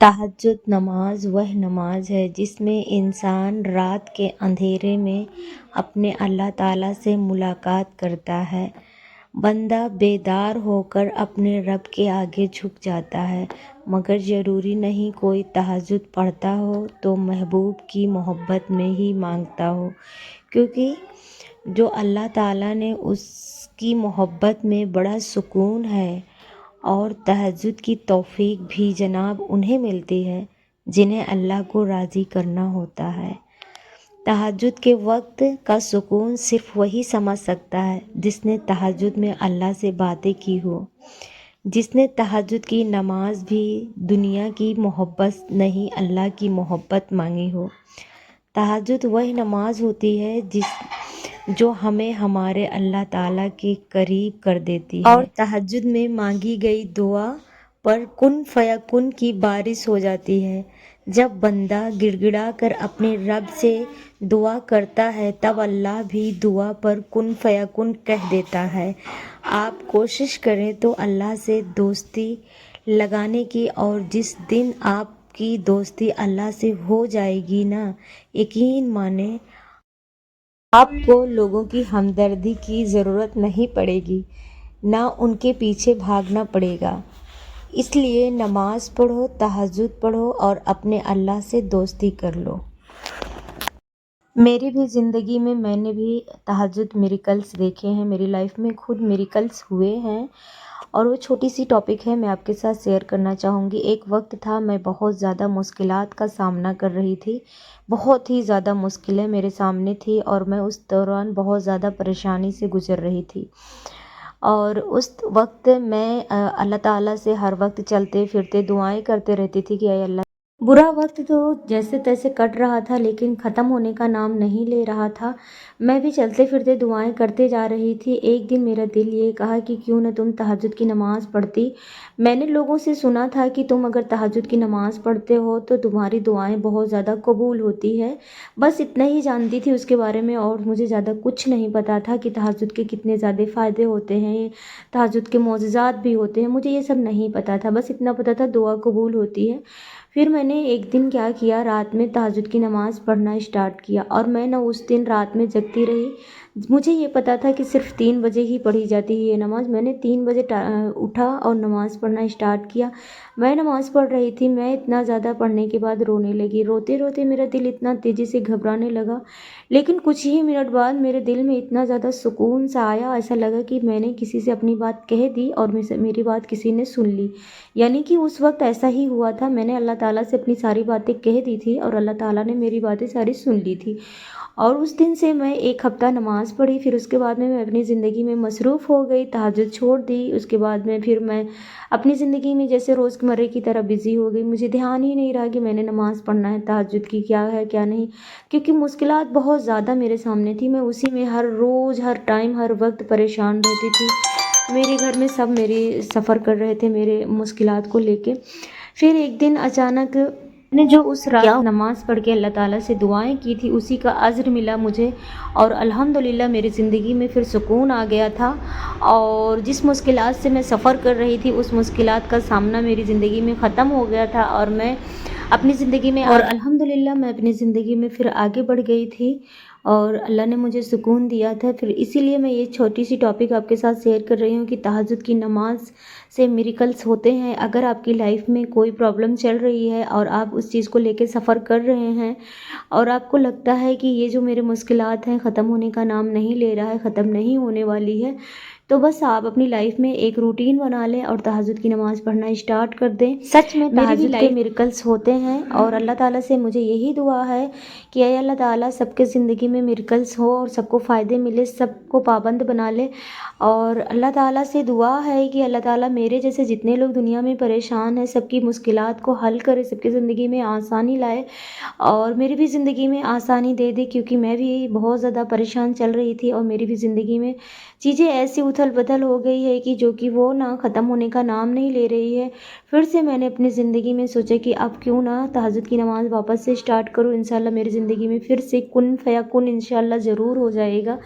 تہجد نماز وہ نماز ہے جس میں انسان رات کے اندھیرے میں اپنے اللہ تعالیٰ سے ملاقات کرتا ہے۔ بندہ بیدار ہو کر اپنے رب کے آگے جھک جاتا ہے، مگر ضروری نہیں کوئی تہجد پڑھتا ہو تو محبوب کی محبت میں ہی مانگتا ہو، کیونکہ جو اللہ تعالیٰ نے اس کی محبت میں بڑا سکون ہے، اور تہجد کی توفیق بھی جناب انہیں ملتی ہے جنہیں اللہ کو راضی کرنا ہوتا ہے۔ تہجد کے وقت کا سکون صرف وہی سمجھ سکتا ہے جس نے تہجد میں اللہ سے باتیں کی ہو، جس نے تہجد کی نماز بھی دنیا کی محبت نہیں اللہ کی محبت مانگی ہو۔ تہجد وہ نماز ہوتی ہے جو ہمیں ہمارے اللہ تعالیٰ کے قریب کر دیتی ہے، اور تہجد میں مانگی گئی دعا پر کن فیکن کی بارش ہو جاتی ہے۔ جب بندہ گڑ گڑا کر اپنے رب سے دعا کرتا ہے تب اللہ بھی دعا پر کن فیکن کہہ دیتا ہے۔ آپ کوشش کریں تو اللہ سے دوستی لگانے کی، اور جس دن آپ کی دوستی اللہ سے ہو جائے گی نا، یقین مانیں آپ کو لوگوں کی ہمدردی کی ضرورت نہیں پڑے گی، نہ ان کے پیچھے بھاگنا پڑے گا۔ اس لیے نماز پڑھو، تہجد پڑھو اور اپنے اللہ سے دوستی کر لو۔ میری بھی زندگی میں میں نے بھی تہجد میریکلز دیکھے ہیں، میری لائف میں خود میریکلز ہوئے ہیں، اور وہ چھوٹی سی ٹاپک ہے میں آپ کے ساتھ شیئر کرنا چاہوں گی۔ ایک وقت تھا میں بہت زیادہ مشکلات کا سامنا کر رہی تھی، بہت ہی زیادہ مشکلیں میرے سامنے تھی، اور میں اس دوران بہت زیادہ پریشانی سے گزر رہی تھی، اور اس وقت میں اللہ تعالیٰ سے ہر وقت چلتے پھرتے دعائیں کرتے رہتی تھی کہ اے اللہ، برا وقت تو جیسے تیسے کٹ رہا تھا لیکن ختم ہونے کا نام نہیں لے رہا تھا۔ میں بھی چلتے پھرتے دعائیں کرتے جا رہی تھی۔ ایک دن میرا دل یہ کہا کہ کیوں نہ تم تہجد کی نماز پڑھتی۔ میں نے لوگوں سے سنا تھا کہ تم اگر تہجد کی نماز پڑھتے ہو تو تمہاری دعائیں بہت زیادہ قبول ہوتی ہے، بس اتنا ہی جانتی تھی اس کے بارے میں، اور مجھے زیادہ کچھ نہیں پتا تھا کہ تہجد کے کتنے زیادہ فائدے ہوتے ہیں، تہجد کے معجزات بھی ہوتے ہیں، مجھے یہ سب نہیں پتا تھا، بس اتنا پتا تھا دعا قبول ہوتی ہے۔ پھر میں نے ایک دن کیا کیا، رات میں تہجد کی نماز پڑھنا اسٹارٹ کیا، اور میں نہ اس دن رات میں جگتی رہی۔ مجھے یہ پتا تھا کہ صرف 3 بجے ہی پڑھی جاتی ہے یہ نماز۔ میں نے 3 بجے اٹھا اور نماز پڑھنا اسٹارٹ کیا۔ میں نماز پڑھ رہی تھی، میں اتنا زیادہ پڑھنے کے بعد رونے لگی، روتے روتے میرا دل اتنا تیزی سے گھبرانے لگا، لیکن کچھ ہی منٹ بعد میرے دل میں اتنا زیادہ سکون سا آیا، ایسا لگا کہ میں نے کسی سے اپنی بات کہہ دی اور میری بات کسی نے سن لی، یعنی کہ اس وقت ایسا ہی ہوا تھا، میں نے اللہ تعالیٰ سے اپنی ساری باتیں کہہ دی تھی اور اللہ تعالیٰ نے میری باتیں ساری سن لی تھی۔ اور اس دن سے میں 1 ہفتہ نماز پڑھی، پھر اس کے بعد میں اپنی زندگی میں مصروف ہو گئی، تہجد چھوڑ دی۔ اس کے بعد میں پھر میں اپنی زندگی میں جیسے روزمرہ کی طرح بزی ہو گئی، مجھے دھیان ہی نہیں رہا کہ میں نے نماز پڑھنا ہے، تہجد کی کیا ہے کیا نہیں، کیونکہ مشکلات بہت زیادہ میرے سامنے تھی، میں اسی میں ہر روز ہر ٹائم ہر وقت پریشان رہتی تھی۔ میرے گھر میں سب میری سفر کر رہے تھے میرے مشکلات کو لے کے۔ پھر ایک دن اچانک میں نے جو اس رات نماز پڑھ کے اللہ تعالیٰ سے دعائیں کی تھی اسی کا اجر ملا مجھے، اور الحمدللہ میری زندگی میں پھر سکون آ گیا تھا، اور جس مشکلات سے میں سفر کر رہی تھی اس مشکلات کا سامنا میری زندگی میں ختم ہو گیا تھا، اور میں اپنی زندگی میں اور الحمدللہ میں اپنی زندگی میں پھر آگے بڑھ گئی تھی، اور اللہ نے مجھے سکون دیا تھا۔ پھر اسی لیے میں یہ چھوٹی سی ٹاپک آپ کے ساتھ شیئر کر رہی ہوں کہ تہجد کی نماز سے میریکلز ہوتے ہیں۔ اگر آپ کی لائف میں کوئی پرابلم چل رہی ہے اور آپ اس چیز کو لے کے سفر کر رہے ہیں، اور آپ کو لگتا ہے کہ یہ جو میرے مشکلات ہیں ختم ہونے کا نام نہیں لے رہا ہے، ختم نہیں ہونے والی ہے، تو بس آپ اپنی لائف میں ایک روٹین بنا لیں اور تہجد کی نماز پڑھنا اسٹارٹ کر دیں۔ سچ میں تہجد کے میریکلز ہوتے ہیں، اور اللہ تعالیٰ سے مجھے یہی دعا ہے کہ اے اللہ تعالیٰ سب کے زندگی میں میریکلز ہو اور سب کو فائدے ملے، سب کو پابند بنا لے، اور اللہ تعالیٰ سے دعا ہے کہ اللہ تعالیٰ میرے جیسے جتنے لوگ دنیا میں پریشان ہیں سب کی مشکلات کو حل کرے، سب کی زندگی میں آسانی لائے، اور میری بھی زندگی میں آسانی دے دے، کیونکہ میں بھی بہت زیادہ پریشان چل رہی تھی، اور میری بھی زندگی میں چیزیں ایسی اتھل پتھل ہو گئی ہے کہ جو کہ وہ نہ ختم ہونے کا نام نہیں لے رہی ہے۔ پھر سے میں نے اپنی زندگی میں سوچا کہ اب کیوں نہ تہجد کی نماز واپس سے اسٹارٹ کروں، انشاءاللہ میری زندگی میں پھر سے کن فیکن انشاءاللہ ضرور ہو جائے گا۔